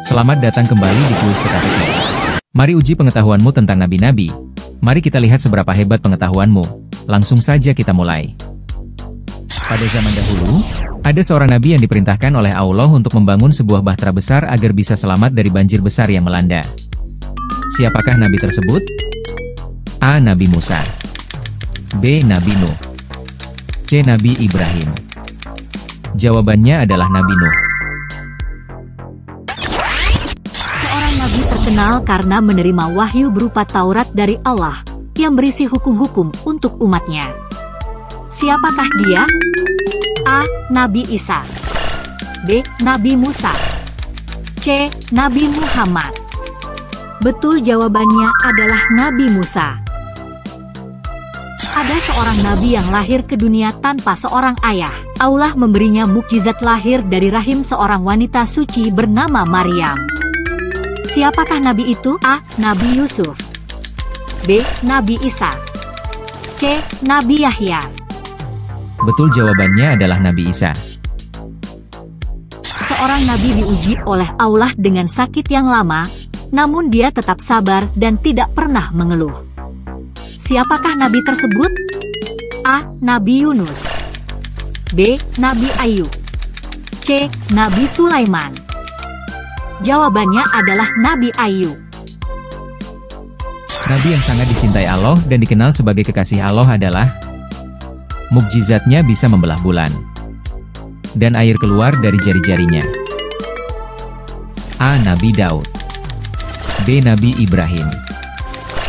Selamat datang kembali di kuis teka-teki. Mari uji pengetahuanmu tentang nabi-nabi. Mari kita lihat seberapa hebat pengetahuanmu. Langsung saja kita mulai. Pada zaman dahulu, ada seorang nabi yang diperintahkan oleh Allah untuk membangun sebuah bahtera besar agar bisa selamat dari banjir besar yang melanda. Siapakah nabi tersebut? A. Nabi Musa. B. Nabi Nuh. C. Nabi Ibrahim. Jawabannya adalah Nabi Nuh. Seorang nabi terkenal karena menerima wahyu berupa Taurat dari Allah yang berisi hukum-hukum untuk umatnya. Siapakah dia? A. Nabi Isa. B. Nabi Musa. C. Nabi Muhammad. Betul, jawabannya adalah Nabi Musa. Ada seorang nabi yang lahir ke dunia tanpa seorang ayah. Allah memberinya mukjizat lahir dari rahim seorang wanita suci bernama Maryam. Siapakah nabi itu? A. Nabi Yusuf. B. Nabi Isa. C. Nabi Yahya. Betul, jawabannya adalah Nabi Isa. Seorang nabi diuji oleh Allah dengan sakit yang lama, namun dia tetap sabar dan tidak pernah mengeluh. Siapakah nabi tersebut? A. Nabi Yunus. B. Nabi Ayub. C. Nabi Sulaiman. Jawabannya adalah Nabi Ayub. Nabi yang sangat dicintai Allah dan dikenal sebagai kekasih Allah adalah mukjizatnya bisa membelah bulan dan air keluar dari jari-jarinya. A. Nabi Daud. B. Nabi Ibrahim.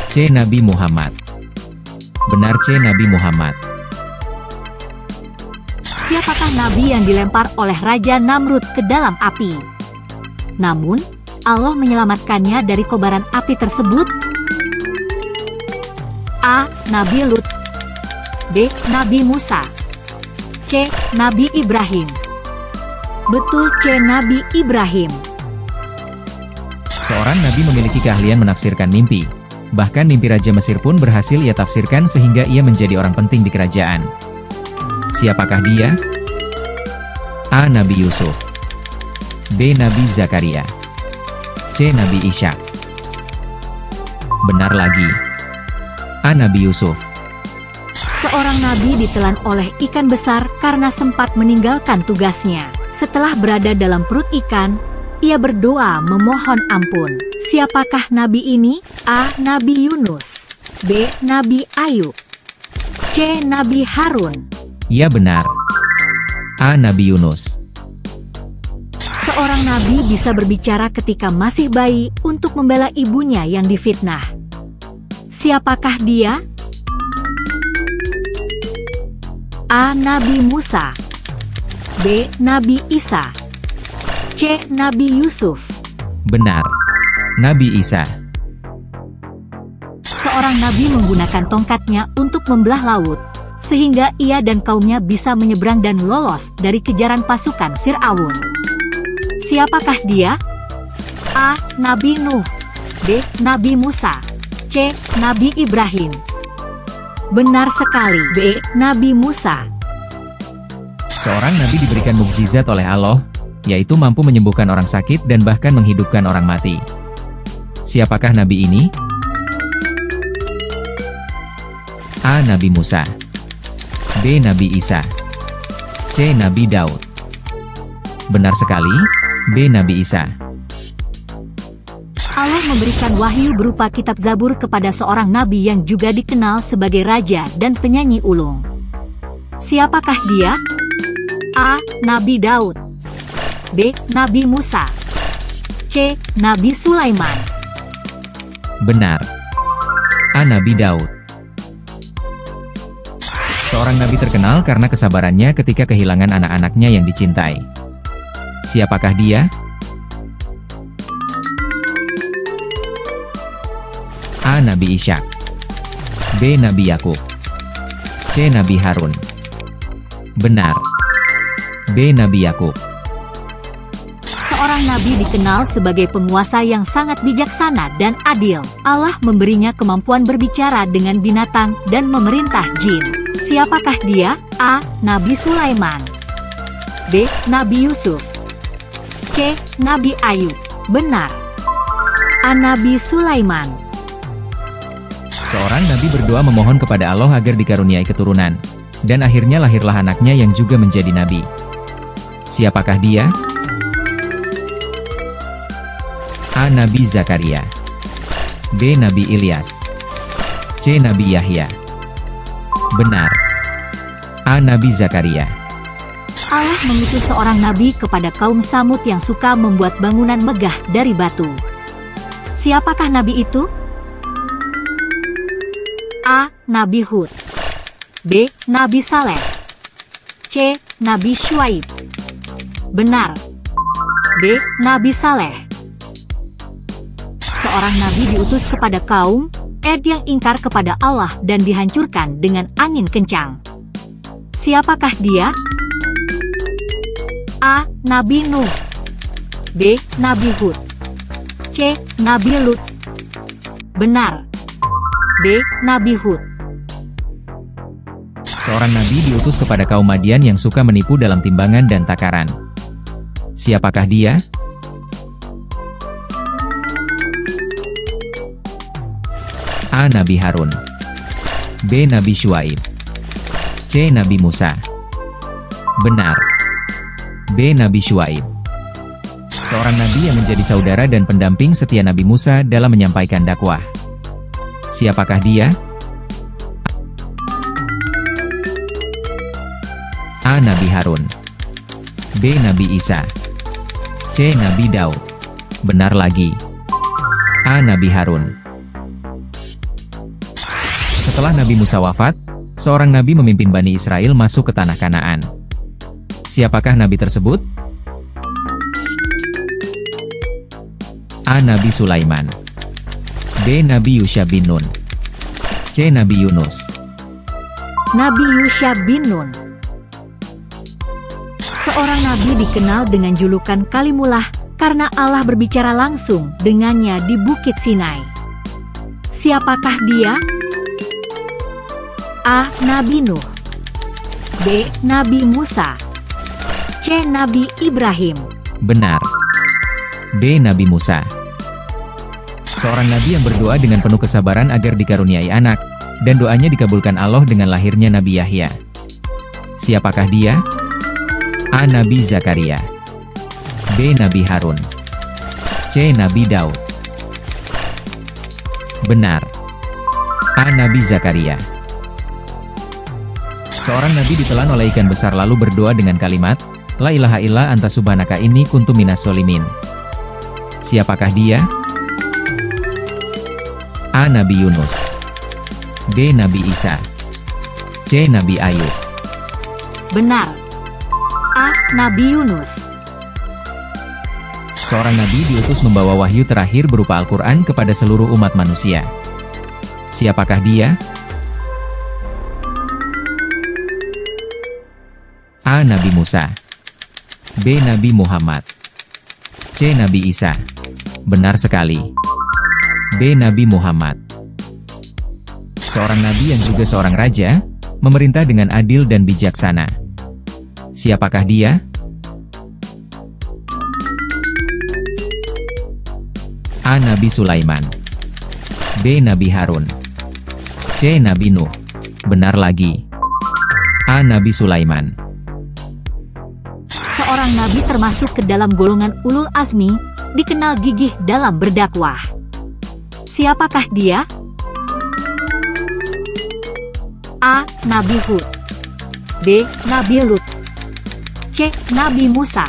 C. Nabi Muhammad. Benar, C. Nabi Muhammad. Siapakah nabi yang dilempar oleh Raja Namrud ke dalam api? Namun, Allah menyelamatkannya dari kobaran api tersebut? A. Nabi Lut. B. Nabi Musa. C. Nabi Ibrahim. Betul, C. Nabi Ibrahim. Seorang nabi memiliki keahlian menafsirkan mimpi. Bahkan mimpi Raja Mesir pun berhasil ia tafsirkan sehingga ia menjadi orang penting di kerajaan. Siapakah dia? A. Nabi Yusuf. B. Nabi Zakaria. C. Nabi Ishak. Benar lagi. A. Nabi Yusuf. Seorang nabi ditelan oleh ikan besar karena sempat meninggalkan tugasnya. Setelah berada dalam perut ikan, ia berdoa memohon ampun. Siapakah nabi ini? A. Nabi Yunus. B. Nabi Ayub. C. Nabi Harun. Ia benar. A. Nabi Yunus. Seorang nabi bisa berbicara ketika masih bayi untuk membela ibunya yang difitnah. Siapakah dia? A. Nabi Musa. B. Nabi Isa. C. Nabi Yusuf. Benar. Nabi Isa. Seorang nabi menggunakan tongkatnya untuk membelah laut, sehingga ia dan kaumnya bisa menyeberang dan lolos dari kejaran pasukan Fir'aun. Siapakah dia? A. Nabi Nuh. B. Nabi Musa. C. Nabi Ibrahim. Benar sekali, B. Nabi Musa. Seorang nabi diberikan mukjizat oleh Allah, yaitu mampu menyembuhkan orang sakit dan bahkan menghidupkan orang mati. Siapakah nabi ini? A. Nabi Musa. B. Nabi Isa. C. Nabi Daud. Benar sekali, B. Nabi Isa. Allah memberikan wahyu berupa kitab Zabur kepada seorang nabi yang juga dikenal sebagai raja dan penyanyi ulung. Siapakah dia? A. Nabi Daud. B. Nabi Musa. C. Nabi Sulaiman. Benar. A. Nabi Daud. Seorang nabi terkenal karena kesabarannya ketika kehilangan anak-anaknya yang dicintai. Siapakah dia? A. Nabi Ishak. B. Nabi Yakub. C. Nabi Harun. Benar. B. Nabi Yakub. Seorang nabi dikenal sebagai penguasa yang sangat bijaksana dan adil. Allah memberinya kemampuan berbicara dengan binatang dan memerintah jin. Siapakah dia? A. Nabi Sulaiman. B. Nabi Yusuf. C. Nabi Ayub. Benar. A. Nabi Sulaiman. Seorang nabi berdoa memohon kepada Allah agar dikaruniai keturunan. Dan akhirnya lahirlah anaknya yang juga menjadi nabi. Siapakah dia? A. Nabi Zakaria. B. Nabi Ilyas. C. Nabi Yahya. Benar. A. Nabi Zakaria. Allah mengutus seorang nabi kepada kaum Samud yang suka membuat bangunan megah dari batu. Siapakah nabi itu? A. Nabi Hud. B. Nabi Saleh. C. Nabi Syuaib. Benar. B. Nabi Saleh. Seorang nabi diutus kepada kaum Ad yang ingkar kepada Allah dan dihancurkan dengan angin kencang. Siapakah dia? A. Nabi Nuh. B. Nabi Hud. C. Nabi Lut. Benar. B. Nabi Hud. Seorang nabi diutus kepada kaum Madian yang suka menipu dalam timbangan dan takaran. Siapakah dia? A. Nabi Harun. B. Nabi Syuaib. C. Nabi Musa. Benar. B. Nabi Syuaib. Seorang nabi yang menjadi saudara dan pendamping setia Nabi Musa dalam menyampaikan dakwah. Siapakah dia? A. Nabi Harun. B. Nabi Isa. C. Nabi Daud. Benar lagi. A. Nabi Harun. Setelah Nabi Musa wafat, seorang nabi memimpin Bani Israel masuk ke tanah Kanaan. Siapakah nabi tersebut? A. Nabi Sulaiman. B. Nabi Yusha bin Nun. C. Nabi Yunus. Nabi Yusha bin Nun. Seorang nabi dikenal dengan julukan Kalimullah karena Allah berbicara langsung dengannya di Bukit Sinai. Siapakah dia? A. Nabi Nuh. B. Nabi Musa. C. Nabi Ibrahim. Benar. B. Nabi Musa. Seorang nabi yang berdoa dengan penuh kesabaran agar dikaruniai anak, dan doanya dikabulkan Allah dengan lahirnya Nabi Yahya. Siapakah dia? A. Nabi Zakaria. B. Nabi Harun. C. Nabi Daud. Benar. A. Nabi Zakaria. Seorang nabi ditelan oleh ikan besar lalu berdoa dengan kalimat, La ilaha illa anta subhanaka inni kuntu minas solimin. Siapakah dia? A. Nabi Yunus. B. Nabi Isa. C. Nabi Ayub. Benar. A. Nabi Yunus. Seorang nabi diutus membawa wahyu terakhir berupa Al-Quran kepada seluruh umat manusia. Siapakah dia? A. Nabi Musa. B. Nabi Muhammad. C. Nabi Isa. Benar sekali. B. Nabi Muhammad. Seorang nabi yang juga seorang raja, memerintah dengan adil dan bijaksana. Siapakah dia? A. Nabi Sulaiman. B. Nabi Harun. C. Nabi Nuh. Benar lagi. A. Nabi Sulaiman. Seorang nabi termasuk ke dalam golongan ulul azmi, dikenal gigih dalam berdakwah. Siapakah dia? A. Nabi Hud. B. Nabi Lut. C. Nabi Musa.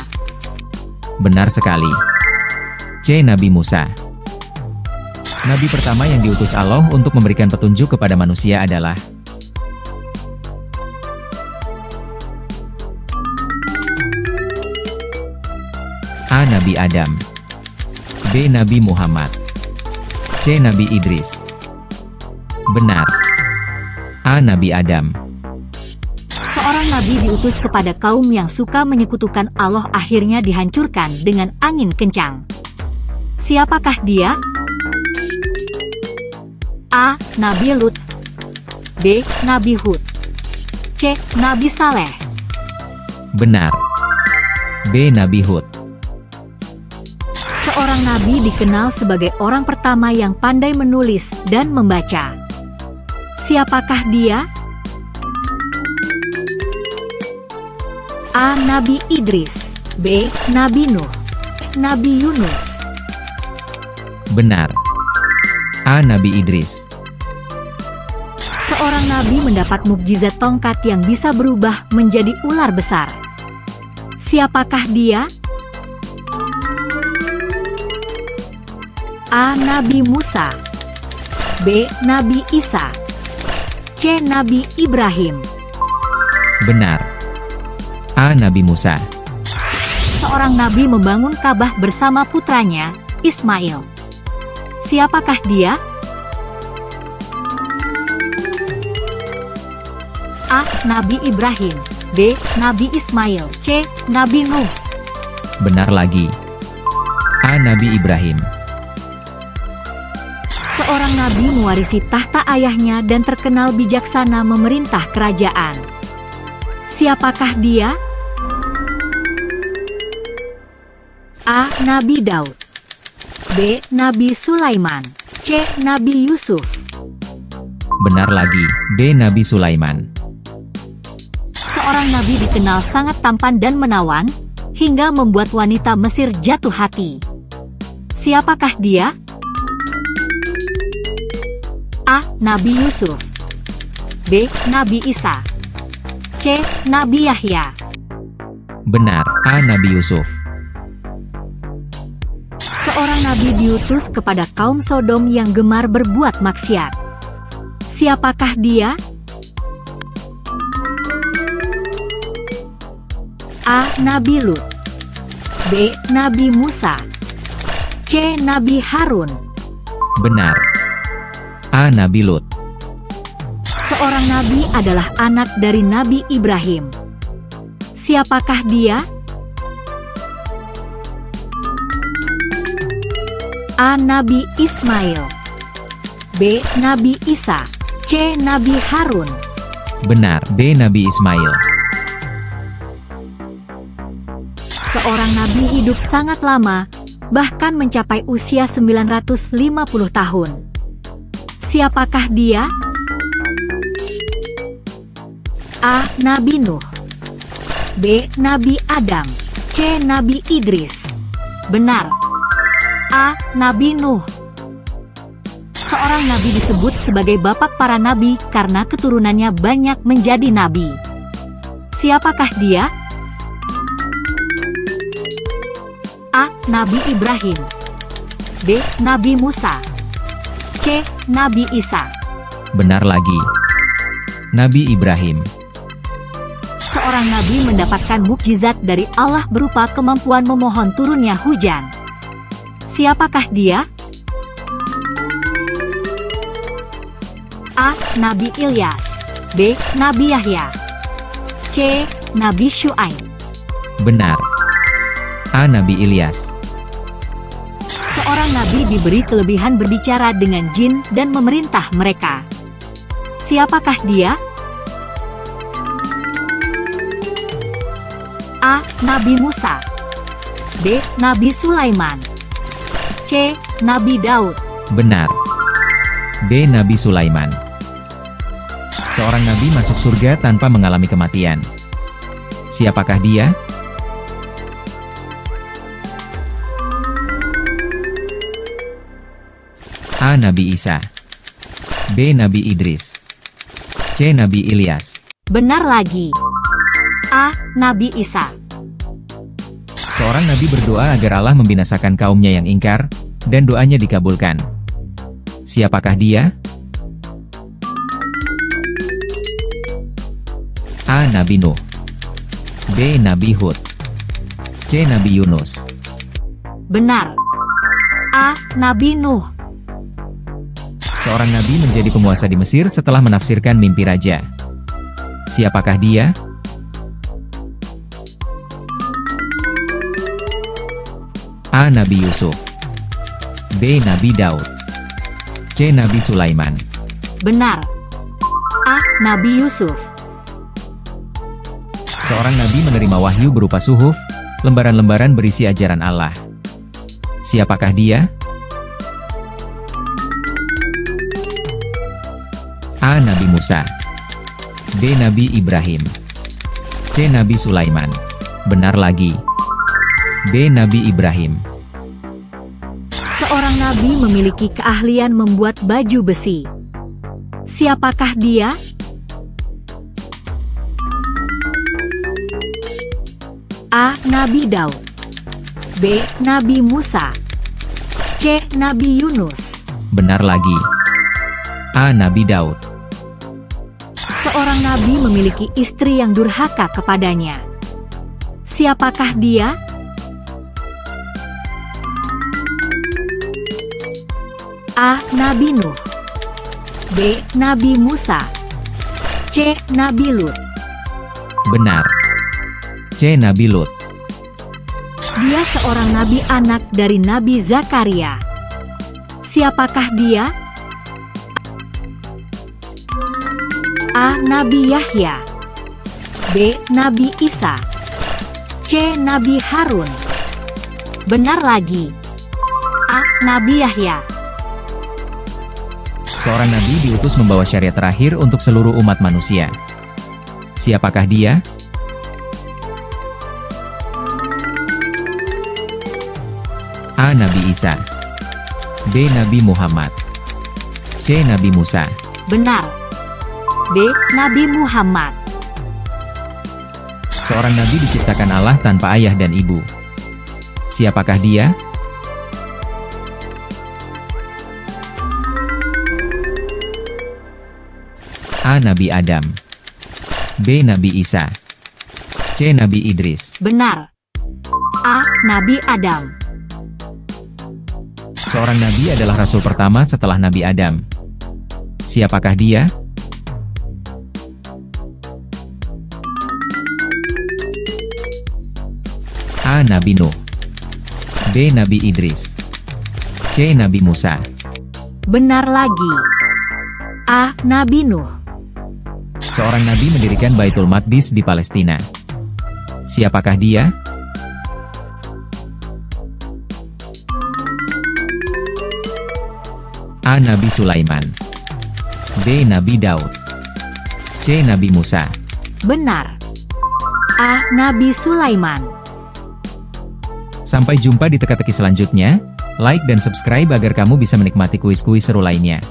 Benar sekali. C. Nabi Musa. Nabi pertama yang diutus Allah untuk memberikan petunjuk kepada manusia adalah A. Nabi Adam. B. Nabi Muhammad. C. Nabi Idris. Benar. A. Nabi Adam. Seorang nabi diutus kepada kaum yang suka menyekutukan Allah akhirnya dihancurkan dengan angin kencang. Siapakah dia? A. Nabi Lut. B. Nabi Hud. C. Nabi Saleh. Benar. B. Nabi Hud. Seorang nabi dikenal sebagai orang pertama yang pandai menulis dan membaca. Siapakah dia? A. Nabi Idris. B. Nabi Nuh. Nabi Yunus. Benar. A. Nabi Idris. Seorang nabi mendapat mukjizat tongkat yang bisa berubah menjadi ular besar. Siapakah dia? A. Nabi Musa. B. Nabi Isa. C. Nabi Ibrahim. Benar. A. Nabi Musa. Seorang nabi membangun Ka'bah bersama putranya, Ismail. Siapakah dia? A. Nabi Ibrahim. B. Nabi Ismail. C. Nabi Nuh. Benar lagi. A. Nabi Ibrahim. Seorang nabi mewarisi tahta ayahnya dan terkenal bijaksana memerintah kerajaan. Siapakah dia? A. Nabi Daud. B. Nabi Sulaiman. C. Nabi Yusuf. Benar lagi. B. Nabi Sulaiman. Seorang nabi dikenal sangat tampan dan menawan, hingga membuat wanita Mesir jatuh hati. Siapakah dia? A. Nabi Yusuf. B. Nabi Isa. C. Nabi Yahya. Benar. A. Nabi Yusuf. Seorang nabi diutus kepada kaum Sodom yang gemar berbuat maksiat. Siapakah dia? A. Nabi Lut. B. Nabi Musa. C. Nabi Harun. Benar. A. Nabi Lut. Seorang nabi adalah anak dari Nabi Ibrahim. Siapakah dia? A. Nabi Ismail. B. Nabi Isa. C. Nabi Harun. Benar. B. Nabi Ismail. Seorang nabi hidup sangat lama, bahkan mencapai usia 950 tahun. Siapakah dia? A. Nabi Nuh. B. Nabi Adam. C. Nabi Idris. Benar. A. Nabi Nuh. Seorang nabi disebut sebagai bapak para nabi karena keturunannya banyak menjadi nabi. Siapakah dia? A. Nabi Ibrahim. B. Nabi Musa. C. Nabi Isa. Benar lagi. Nabi Ibrahim. Seorang nabi mendapatkan mukjizat dari Allah berupa kemampuan memohon turunnya hujan. Siapakah dia? A. Nabi Ilyas. B. Nabi Yahya. C. Nabi Syuaib. Benar. A. Nabi Ilyas. Seorang nabi diberi kelebihan berbicara dengan jin dan memerintah mereka. Siapakah dia? A. Nabi Musa. B. Nabi Sulaiman. C. Nabi Daud. Benar. B. Nabi Sulaiman. Seorang nabi masuk surga tanpa mengalami kematian. Siapakah dia? A. Nabi Isa. B. Nabi Idris. C. Nabi Ilyas. Benar lagi. A. Nabi Isa. Seorang nabi berdoa agar Allah membinasakan kaumnya yang ingkar, dan doanya dikabulkan. Siapakah dia? A. Nabi Nuh. B. Nabi Hud. C. Nabi Yunus. Benar. A. Nabi Nuh. Seorang nabi menjadi penguasa di Mesir setelah menafsirkan mimpi raja. Siapakah dia? A. Nabi Yusuf. B. Nabi Daud. C. Nabi Sulaiman. Benar. A. Nabi Yusuf. Seorang nabi menerima wahyu berupa suhuf, lembaran-lembaran berisi ajaran Allah. Siapakah dia? A. Nabi Musa. B. Nabi Ibrahim. C. Nabi Sulaiman. Benar lagi. B. Nabi Ibrahim. Seorang nabi memiliki keahlian membuat baju besi. Siapakah dia? A. Nabi Daud. B. Nabi Musa. C. Nabi Yunus. Benar lagi. A. Nabi Daud. Seorang nabi memiliki istri yang durhaka kepadanya. Siapakah dia? A. Nabi Nuh. B. Nabi Musa. C. Nabi Lut. Benar. C. Nabi Lut. Dia seorang nabi anak dari Nabi Zakaria. Siapakah dia? A. Nabi Yahya. B. Nabi Isa. C. Nabi Harun. Benar lagi. A. Nabi Yahya. Seorang nabi diutus membawa syariat terakhir untuk seluruh umat manusia. Siapakah dia? A. Nabi Isa. B. Nabi Muhammad. C. Nabi Musa. Benar. B. Nabi Muhammad. Seorang nabi diciptakan Allah tanpa ayah dan ibu. Siapakah dia? A. Nabi Adam. B. Nabi Isa. C. Nabi Idris. Benar. A. Nabi Adam. Seorang nabi adalah rasul pertama setelah Nabi Adam. Siapakah dia? A. Nabi Nuh. B. Nabi Idris. C. Nabi Musa. Benar lagi. A. Nabi Nuh. Seorang nabi mendirikan Baitul Maqdis di Palestina. Siapakah dia? A. Nabi Sulaiman. B. Nabi Daud. C. Nabi Musa. Benar. A. Nabi Sulaiman. Sampai jumpa di teka-teki selanjutnya. Like dan subscribe agar kamu bisa menikmati kuis-kuis seru lainnya.